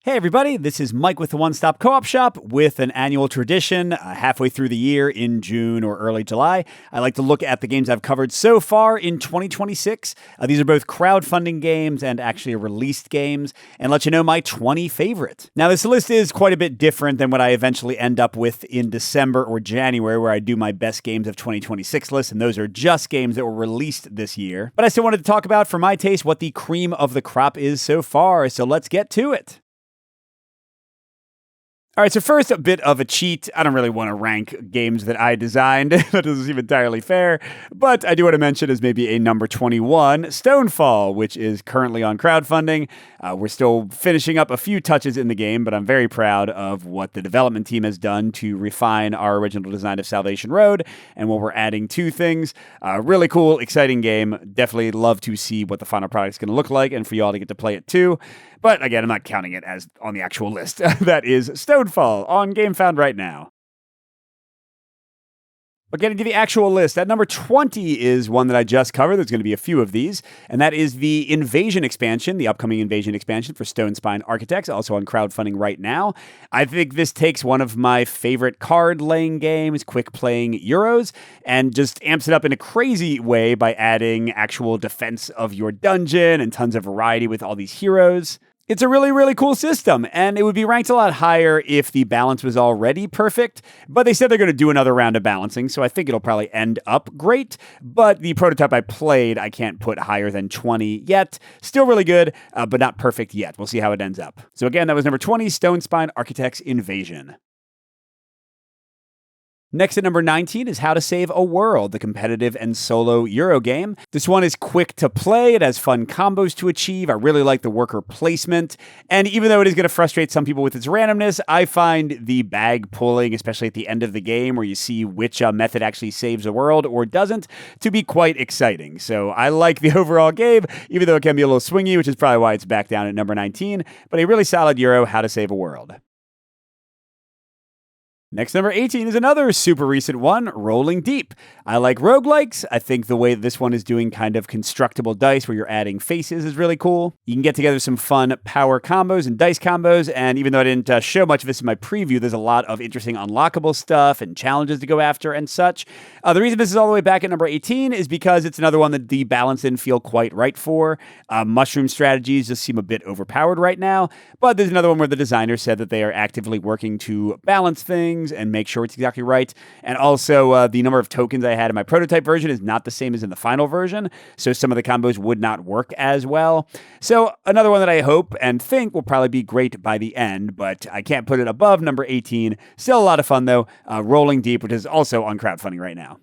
Hey everybody, this is Mike with the One Stop Co-op Shop with an annual tradition halfway through the year in June or early July. I like to look at the games I've covered so far in 2026. These are both crowdfunding games and actually released games, and let you know my 20 favorite. Now this list is quite a bit different than what I eventually end up with in December or January, where I do my best games of 2026 list, and those are just games that were released this year. But I still wanted to talk about, for my taste, what the cream of the crop is so far, so let's get to it. All right, so first, a bit of a cheat. I don't really want to rank games that I designed. That doesn't seem entirely fair. But I do want to mention as maybe a number 21, Stonefall, which is currently on crowdfunding. We're still finishing up a few touches in the game, but I'm very proud of what the development team has done to refine our original design of Salvation Road, and what we're adding to things. Really cool, exciting game. Definitely love to see what the final product is going to look like, and for you all to get to play it too. But again, I'm not counting it as on the actual list. That is Stonefall on GameFound right now. But getting to the actual list, at number 20 is one that I just covered. There's going to be a few of these, and that is the Invasion expansion, the upcoming Invasion expansion for Stonespine Architects, also on crowdfunding right now. I think this takes one of my favorite card-laying games, quick-playing Euros, and just amps it up in a crazy way by adding actual defense of your dungeon and tons of variety with all these heroes. It's a really, really cool system, and it would be ranked a lot higher if the balance was already perfect, but they said they're going to do another round of balancing, so I think it'll probably end up great, but the prototype I played, I can't put higher than 20 yet. Still really good, but not perfect yet. We'll see how it ends up. So again, that was number 20, Stonespine Architects Invasion. Next at number 19 is How to Save a World, the competitive and solo Euro game. This one is quick to play. It has fun combos to achieve. I really like the worker placement. And even though it is going to frustrate some people with its randomness, I find the bag pulling, especially at the end of the game where you see which method actually saves a world or doesn't, to be quite exciting. So I like the overall game, even though it can be a little swingy, which is probably why it's back down at number 19. But a really solid Euro, How to Save a World. Next, number 18 is another super recent one, Rolling Deep. I like roguelikes. I think the way this one is doing kind of constructible dice where you're adding faces is really cool. You can get together some fun power combos and dice combos, and even though I didn't show much of this in my preview, there's a lot of interesting unlockable stuff and challenges to go after and such. The reason this is all the way back at number 18 is because it's another one that the balance didn't feel quite right for. Mushroom strategies just seem a bit overpowered right now, but there's another one where the designer said that they are actively working to balance things and make sure it's exactly right. And also, the number of tokens I had in my prototype version is not the same as in the final version, so some of the combos would not work as well. So another one that I hope and think will probably be great by the end, but I can't put it above number 18. Still a lot of fun, though. Rolling Deep, which is also on crowdfunding right now.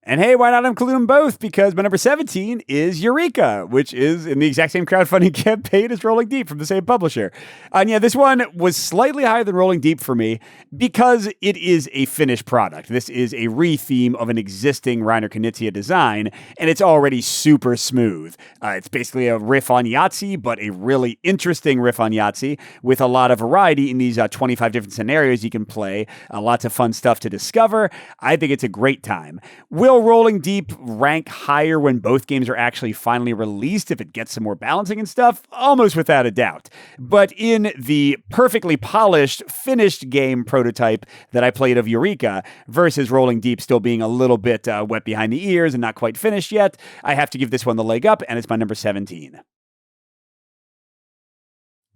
And hey, why not include them both? Because my number 17 is Eureka, which is in the exact same crowdfunding campaign as Rolling Deep from the same publisher. And yeah, this one was slightly higher than Rolling Deep for me because it is a finished product. This is a re-theme of an existing Reiner Knizia design, and it's already super smooth. It's basically a riff on Yahtzee, but a really interesting riff on Yahtzee with a lot of variety in these 25 different scenarios you can play. Lots of fun stuff to discover. I think it's a great time. Will Rolling Deep rank higher when both games are actually finally released if it gets some more balancing and stuff? Almost without a doubt. But in the perfectly polished, finished game prototype that I played of Eureka versus Rolling Deep still being a little bit wet behind the ears and not quite finished yet, I have to give this one the leg up, and it's my number 17.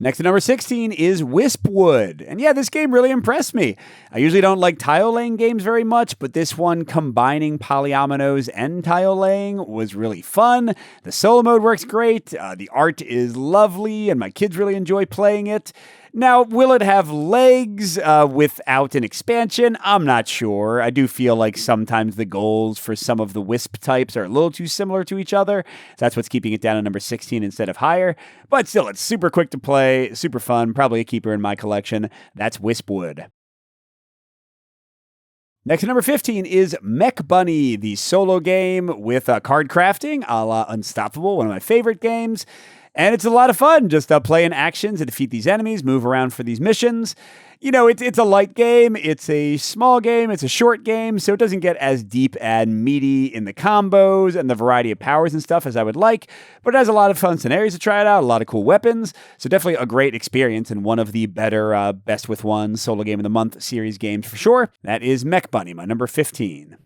Next to number 16 is Wispwood. And yeah, this game really impressed me. I usually don't like tile laying games very much, but this one combining polyominoes and tile laying was really fun. The solo mode works great. The art is lovely, and my kids really enjoy playing it. Now, will it have legs without an expansion? I'm not sure. I do feel like sometimes the goals for some of the Wisp types are a little too similar to each other. So that's what's keeping it down at number 16 instead of higher. But still, it's super quick to play, super fun, probably a keeper in my collection. That's Wispwood. Next at number 15 is Mech Bunny, the solo game with card crafting a la Unstoppable, one of my favorite games. And it's a lot of fun just playing actions to defeat these enemies, move around for these missions. It's a light game, it's a small game, it's a short game, so it doesn't get as deep and meaty in the combos and the variety of powers and stuff as I would like, but it has a lot of fun scenarios to try it out, a lot of cool weapons, so definitely a great experience and one of the better Best with One Solo Game of the Month series games for sure. That is Mech Bunny, my number 15.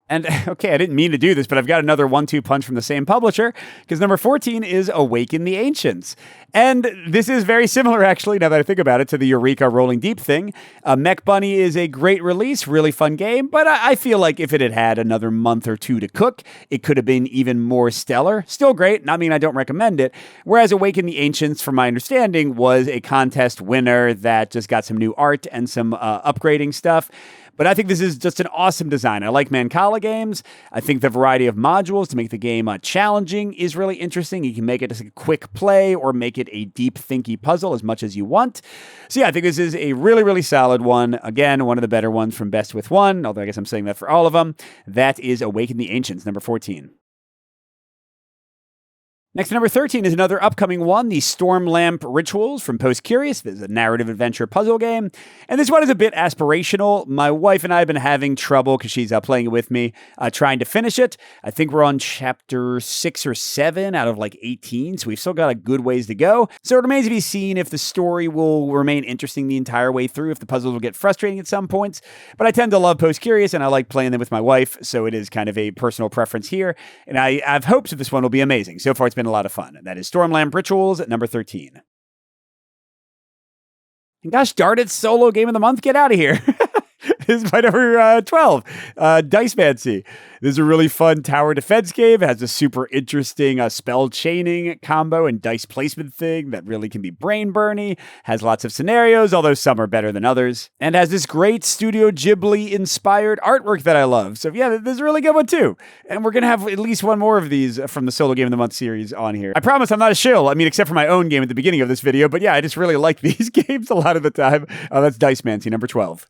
And okay, I didn't mean to do this, but I've got another 1-2 punch from the same publisher, because number 14 is Awaken the Ancients. And this is very similar, actually, now that I think about it, to the Eureka Rolling Deep thing. Mech Bunny is a great release, really fun game, but I feel like if it had had another month or two to cook, it could have been even more stellar. Still great, I don't recommend it. Whereas Awaken the Ancients, from my understanding, was a contest winner that just got some new art and some upgrading stuff. But I think this is just an awesome design. I like Mancala games. I think the variety of modules to make the game challenging is really interesting. You can make it just a quick play or make it a deep, thinky puzzle as much as you want. So yeah, I think this is a really, really solid one. Again, one of the better ones from Best with One, although I guess I'm saying that for all of them. That is Awaken the Ancients, number 14. Next, number 13 is another upcoming one, the Stormlamp Rituals from Post Curious. This is a narrative adventure puzzle game, and this one is a bit aspirational. My wife and I have been having trouble, because she's playing it with me, trying to finish it. I think we're on chapter 6 or 7 out of 18, so we've still got a good ways to go. So it remains to be seen if the story will remain interesting the entire way through, if the puzzles will get frustrating at some points. But I tend to love Post Curious, and I like playing them with my wife, so it is kind of a personal preference here, and I have hopes that this one will be amazing. So far, it's been a lot of fun. That is Stormlamp Rituals at number 13. And gosh darn it, Solo Game of the Month, get out of here. This is my number 12, Dicemancy. This is a really fun tower defense game. It has a super interesting spell chaining combo and dice placement thing that really can be brain burny. Has lots of scenarios, although some are better than others. And has this great Studio Ghibli inspired artwork that I love. So yeah, this is a really good one too. And we're going to have at least one more of these from the Solo Game of the Month series on here. I promise I'm not a shill. Except for my own game at the beginning of this video. But yeah, I just really like these games a lot of the time. That's Dicemancy, number 12.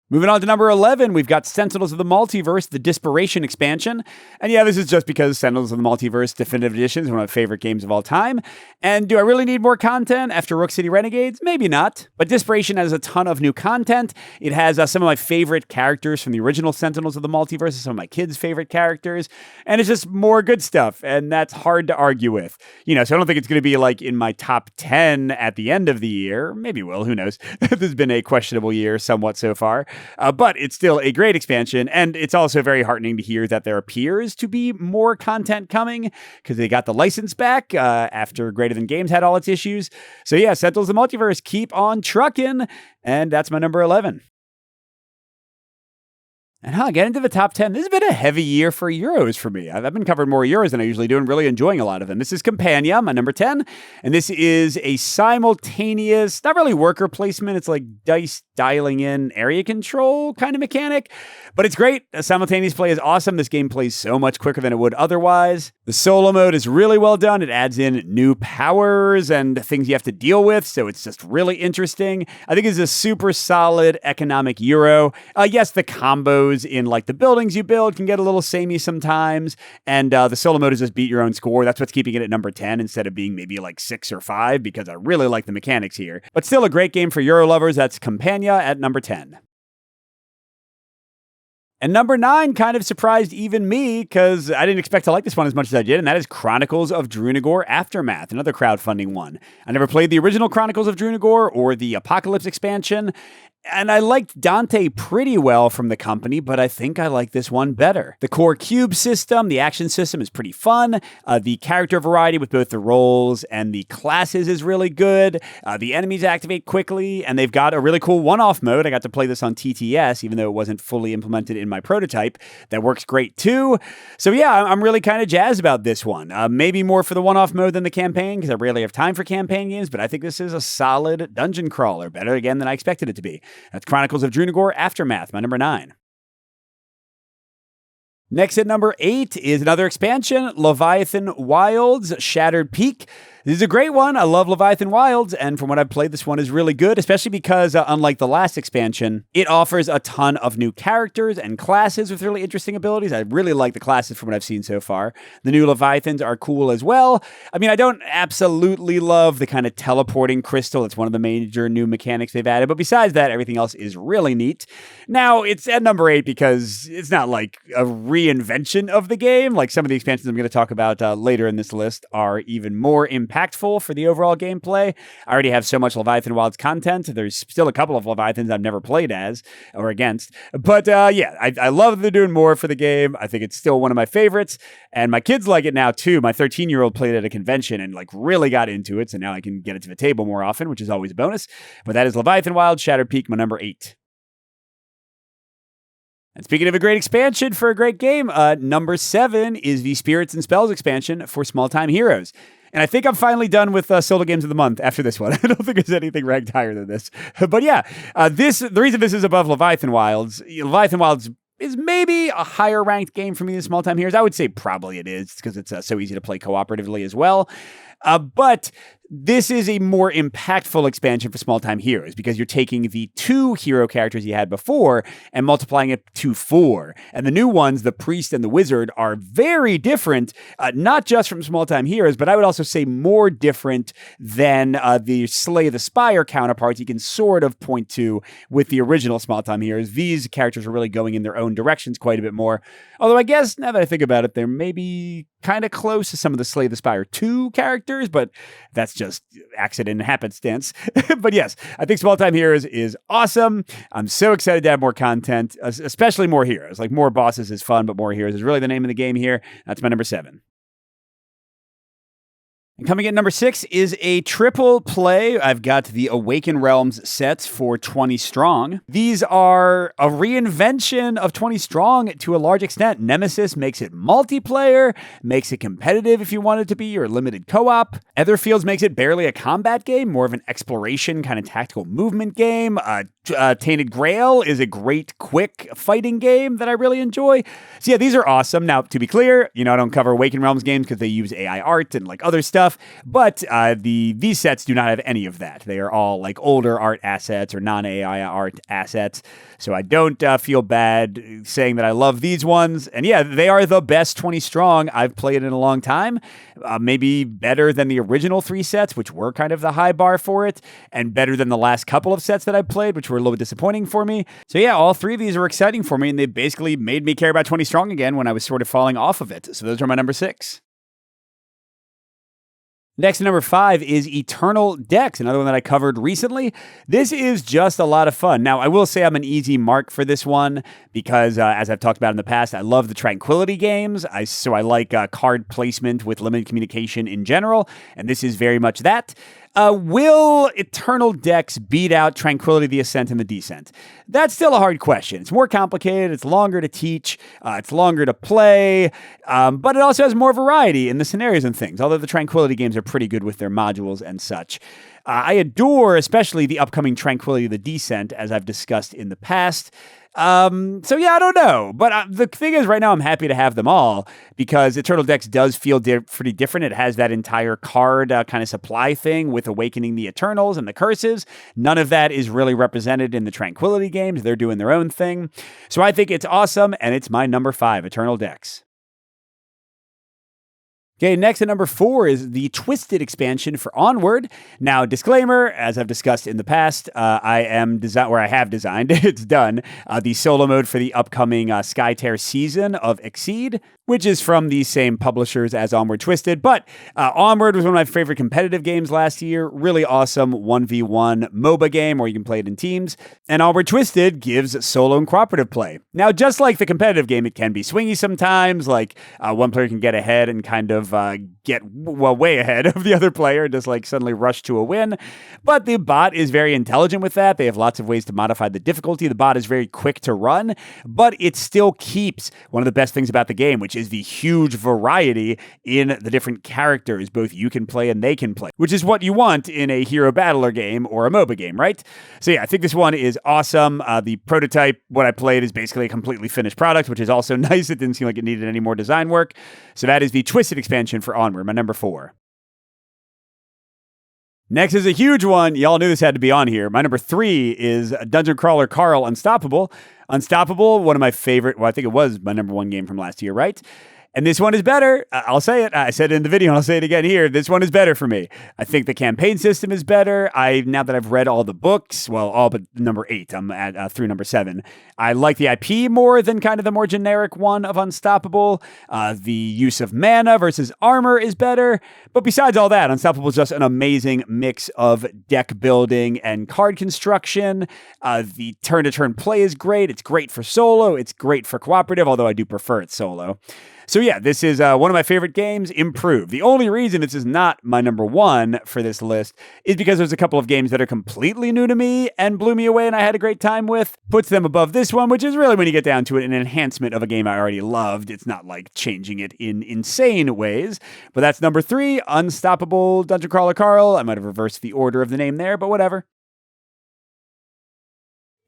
Moving on to number 11, we've got Sentinels of the Multiverse, the Disparation expansion. And yeah, this is just because Sentinels of the Multiverse Definitive Edition is one of my favorite games of all time. And do I really need more content after Rook City Renegades? Maybe not. But Disparation has a ton of new content. It has some of my favorite characters from the original Sentinels of the Multiverse, some of my kids' favorite characters. And it's just more good stuff. And that's hard to argue with. So I don't think it's going to be in my top 10 at the end of the year. Maybe will, who knows? This has been a questionable year somewhat so far. But it's still a great expansion, and it's also very heartening to hear that there appears to be more content coming, because they got the license back after Greater Than Games had all its issues. So yeah, Sentinels of the Multiverse, keep on trucking, and that's my number 11. And get into the top 10. This has been a heavy year for Euros for me. I've been covering more Euros than I usually do and really enjoying a lot of them. This is Compania, my number 10. And this is a simultaneous, not really worker placement. It's like dice dialing in area control kind of mechanic. But it's great. Simultaneous play is awesome. This game plays so much quicker than it would otherwise. The solo mode is really well done. It adds in new powers and things you have to deal with. So it's just really interesting. I think it's a super solid economic Euro. Yes, the combos in the buildings you build can get a little samey sometimes, and the solo mode is just beat your own score. That's what's keeping it at number 10 instead of being maybe 6 or 5, because I really like the mechanics here. But still a great game for Euro lovers. That's Compania at number 10. And number 9 kind of surprised even me, because I didn't expect to like this one as much as I did, and that is Chronicles of Drunagor Aftermath, another crowdfunding one. I never played the original Chronicles of Drunagor or the Apocalypse expansion, and I liked Dante pretty well from the company, but I think I like this one better. The core cube system, the action system is pretty fun. The character variety with both the roles and the classes is really good. The enemies activate quickly, and they've got a really cool one-off mode. I got to play this on TTS, even though it wasn't fully implemented in my prototype. That works great too. So yeah, I'm really kind of jazzed about this one. Maybe more for the one-off mode than the campaign, because I rarely have time for campaign games, but I think this is a solid dungeon crawler. Better again than I expected it to be. That's Chronicles of Drunagor Aftermath, my number 9. Next at number 8 is another expansion, Leviathan Wilds Shattered Peak. This is a great one. I love Leviathan Wilds, and from what I've played, this one is really good, especially because, unlike the last expansion, it offers a ton of new characters and classes with really interesting abilities. I really like the classes from what I've seen so far. The new Leviathans are cool as well. I mean, I don't absolutely love the kind of teleporting crystal. It's one of the major new mechanics they've added, but besides that, everything else is really neat. Now, it's at number 8 because it's not like a reinvention of the game. Like some of the expansions I'm going to talk about later in this list are even more impactful for the overall gameplay. I already have so much Leviathan Wilds content. There's still a couple of Leviathans I've never played as or against. But I love that they're doing more for the game. I think it's still one of my favorites. And my kids like it now too. My 13-year-old played at a convention and like really got into it. So now I can get it to the table more often, which is always a bonus. But that is Leviathan Wilds Shattered Peak, my number 8. And speaking of a great expansion for a great game, number 7 is the Spirits and Spells expansion for Small Time Heroes. And I think I'm finally done with solo games of the month after this one. I don't think there's anything ranked higher than this. But yeah, the reason this is above Leviathan Wilds is maybe a higher ranked game for me than Small Time Heroes. I would say probably it is because it's so easy to play cooperatively as well. But this is a more impactful expansion for Small Time Heroes because you're taking the 2 hero characters you had before and multiplying it to 4. And the new ones, the Priest and the Wizard, are very different, not just from Small Time Heroes, but I would also say more different than the Slay the Spire counterparts you can sort of point to with the original Small Time Heroes. These characters are really going in their own directions quite a bit more. Although I guess, now that I think about it, they're maybe kind of close to some of the Slay the Spire 2 characters, but that's just accident and happenstance. But yes, I think Small Time Heroes is awesome. I'm so excited to have more content, especially more heroes. Like more bosses is fun, but more heroes is really the name of the game here. That's my number 7. And coming in number 6 is a triple play. I've got the Awaken Realms sets for 20 Strong. These are a reinvention of 20 Strong to a large extent. Nemesis makes it multiplayer, makes it competitive if you want it to be, or limited co-op. Etherfields makes it barely a combat game, more of an exploration kind of tactical movement game. Tainted Grail is a great, quick fighting game that I really enjoy. So yeah, these are awesome. Now, to be clear, I don't cover Awaken Realms games because they use AI art and like other stuff. But these sets do not have any of that. They are all like older art assets or non-AI art assets. So I don't feel bad saying that I love these ones. And yeah, they are the best 20 Strong I've played in a long time. Maybe better than the original 3 sets, which were kind of the high bar for it, and better than the last couple of sets that I've played, which were a little bit disappointing for me. So yeah, all 3 of these are exciting for me, and they basically made me care about 20 Strong again when I was sort of falling off of it. So those are my number 6. Next, number 5 is Eternal Decks, another one that I covered recently. This is just a lot of fun. Now, I will say I'm an easy mark for this one because, as I've talked about in the past, I love the Tranquility games. So I like card placement with limited communication in general, and this is very much that. Will Eternal Decks beat out Tranquility, the Ascent, and the Descent? That's still a hard question. It's more complicated. It's longer to teach. It's longer to play. But it also has more variety in the scenarios and things, although the Tranquility games are pretty good with their modules and such. I adore especially the upcoming Tranquility, the Descent, as I've discussed in the past. So yeah, I don't know. But the thing is, right now, I'm happy to have them all because Eternal Decks does feel pretty different. It has that entire card kind of supply thing with Awakening the Eternals and the Curses. None of that is really represented in the Tranquility games. They're doing their own thing. So I think it's awesome, and it's my number 5, Eternal Decks. Okay, next at number 4 is the Twisted expansion for Onward. Now, disclaimer, as I've discussed in the past, I have designed, it's done, the solo mode for the upcoming Skytear season of Exceed, which is from the same publishers as Onward Twisted. But Onward was one of my favorite competitive games last year. Really awesome 1v1 MOBA game where you can play it in teams. And Onward Twisted gives solo and cooperative play. Now, just like the competitive game, it can be swingy sometimes. Like one player can get ahead and kind of get way ahead of the other player and just like suddenly rush to a win. But the bot is very intelligent with that. They have lots of ways to modify the difficulty. The bot is very quick to run, but it still keeps one of the best things about the game, which is the huge variety in the different characters both you can play and they can play, which is what you want in a hero battler game or a MOBA game, right? So yeah, I think this one is awesome. The prototype, what I played, is basically a completely finished product, which is also nice. It didn't seem like it needed any more design work. So that is the Twisted expansion for Onward, my number 4. Next is a huge one. Y'all knew this had to be on here. My number 3 is Dungeon Crawler Carl Unstoppable. Unstoppable, one of my favorite, well, I think it was my number 1 game from last year, right? And this one is better. I'll say it. I said it in the video and I'll say it again here. This one is better for me. I think the campaign system is better. Now that I've read all the books, well, all but number 8, I'm at through number 7. I like the IP more than kind of the more generic one of Unstoppable. The use of mana versus armor is better. But besides all that, Unstoppable is just an amazing mix of deck building and card construction. The turn-to-turn play is great. It's great for solo. It's great for cooperative, although I do prefer it solo. So yeah, this is one of my favorite games, improved. The only reason this is not my number 1 for this list is because there's a couple of games that are completely new to me and blew me away and I had a great time with. Puts them above this one, which is really, when you get down to it, an enhancement of a game I already loved. It's not like changing it in insane ways. But that's number 3, Unstoppable Dungeon Crawler Carl. I might have reversed the order of the name there, but whatever.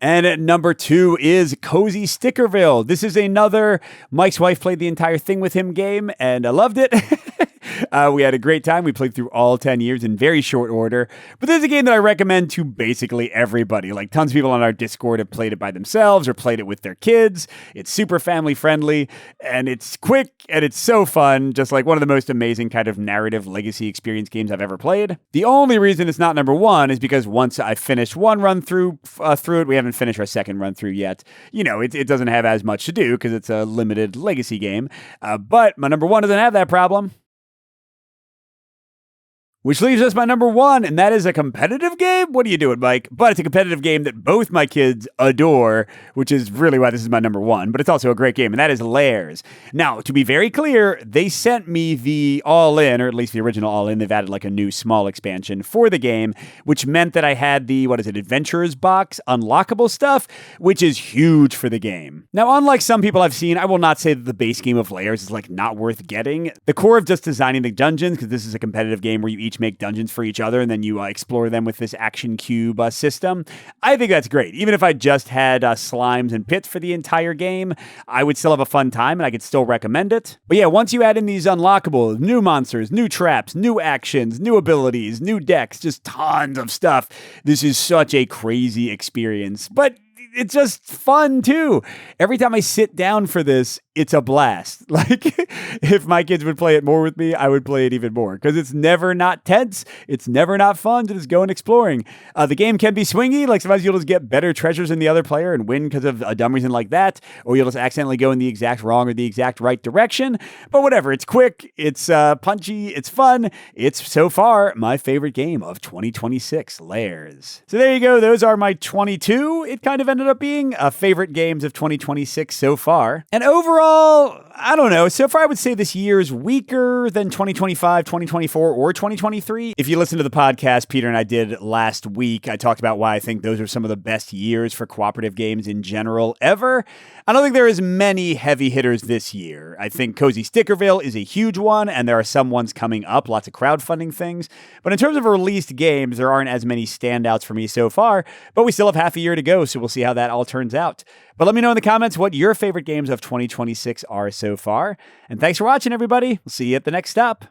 And at number 2 is Cozy Stickerville. This is another Mike's wife played the entire thing with him game, and I loved it. We had a great time. We played through all 10 years in very short order. But this is a game that I recommend to basically everybody. Like, tons of people on our Discord have played it by themselves or played it with their kids. It's super family friendly, and it's quick, and it's so fun. Just like one of the most amazing kind of narrative legacy experience games I've ever played. The only reason it's not number 1 is because once I finished one run through it, we haven't finished our second run through yet. You know, it doesn't have as much to do because it's a limited legacy game. But my number 1 doesn't have that problem. Which leaves us my number 1, and that is a competitive game? What are you doing, Mike? But it's a competitive game that both my kids adore, which is really why this is my number 1, but it's also a great game, and that is Lairs. Now, to be very clear, they sent me the all-in, or at least the original all-in. They've added like a new small expansion for the game, which meant that I had the, Adventurers box, unlockable stuff, which is huge for the game. Now, unlike some people I've seen, I will not say that the base game of Lairs is like not worth getting. The core of just designing the dungeons, because this is a competitive game where you each make dungeons for each other and then you explore them with this action cube system. I think that's great. Even if I just had slimes and pits for the entire game, I would still have a fun time and I could still recommend it. But yeah, once you add in these unlockables, new monsters, new traps, new actions, new abilities, new decks, just tons of stuff, this is such a crazy experience. But it's just fun too. Every time I sit down for this, it's a blast. Like, if my kids would play it more with me, I would play it even more because it's never not tense. It's never not fun to just go and exploring. The game can be swingy. Like, sometimes you'll just get better treasures than the other player and win because of a dumb reason like that, or you'll just accidentally go in the exact wrong or the exact right direction. But whatever, it's quick, it's punchy, it's fun. It's so far my favorite game of 2026, Lairs. So there you go. Those are my 22. It kind of ended up being favorite games of 2026 so far. And overall, I don't know. So far, I would say this year is weaker than 2025, 2024, or 2023. If you listen to the podcast Peter and I did last week, I talked about why I think those are some of the best years for cooperative games in general ever. I don't think there is many heavy hitters this year. I think Cozy Stickerville is a huge one, and there are some ones coming up, lots of crowdfunding things. But in terms of released games, there aren't as many standouts for me so far, but we still have half a year to go, so we'll see how that all turns out. But let me know in the comments what your favorite games of 2026 are so far. And thanks for watching, everybody. We'll see you at the next stop.